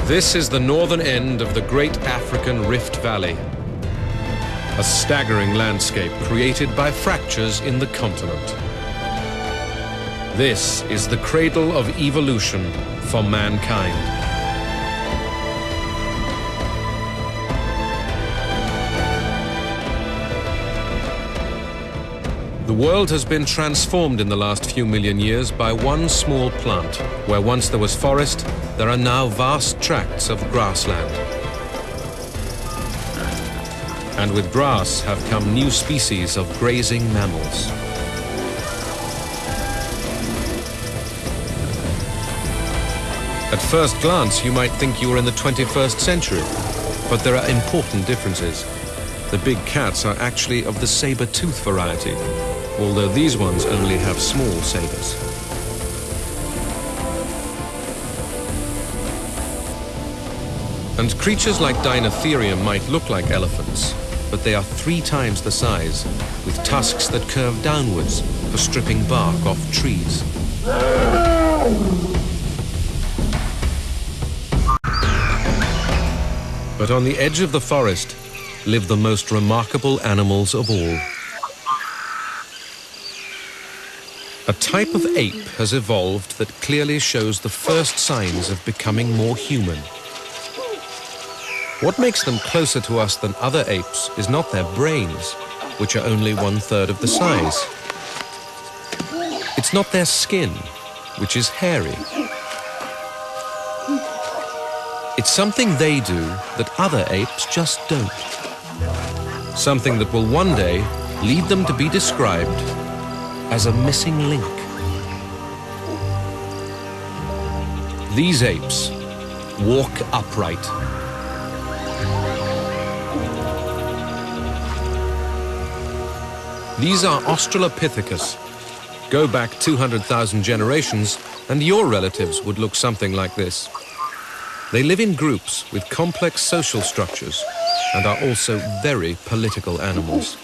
This is the northern end of the Great African Rift Valley, a staggering landscape created by fractures in the continent. This is the cradle of evolution for mankind. The world has been transformed in the last few million years by one small plant. Where once there was forest, there are now vast tracts of grassland. And with grass have come new species of grazing mammals. At first glance, you might think you are in the 21st century, but there are important differences. The big cats are actually of the saber-tooth variety, although these ones only have small sabers. And creatures like Dinotherium might look like elephants, but they are 3 times the size, with tusks that curve downwards for stripping bark off trees. But on the edge of the forest live the most remarkable animals of all. A type of ape has evolved that clearly shows the first signs of becoming more human. What makes them closer to us than other apes is not their brains, which are only 1/3 of the size. It's not their skin, which is hairy. It's something they do that other apes just don't. Something that will one day lead them to be described as a missing link. These apes walk upright. These are Australopithecus. Go back 200,000 generations and your relatives would look something like this. They live in groups with complex social structures and are also very political animals.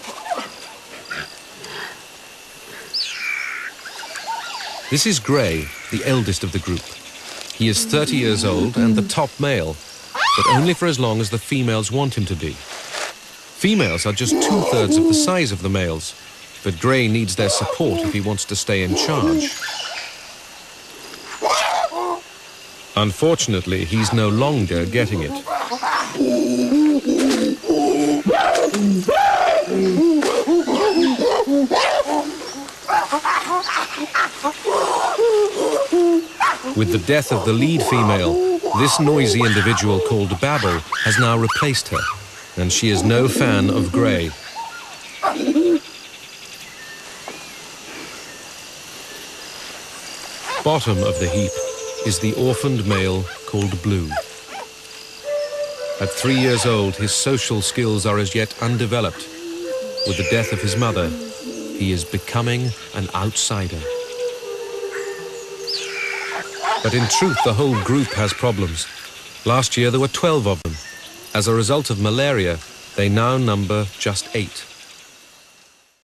This is Gray, the eldest of the group. He is 30 years old and the top male, but only for as long as the females want him to be. Females are just 2/3 of the size of the males, but Gray needs their support if he wants to stay in charge. Unfortunately, he's no longer getting it. With the death of the lead female, this noisy individual called Babel has now replaced her, and she is no fan of Gray. Bottom of the heap is the orphaned male called Blue. At 3 years old, his social skills are as yet undeveloped. With the death of his mother, he is becoming an outsider. But in truth, the whole group has problems. Last year, there were 12 of them. As a result of malaria, they now number just 8.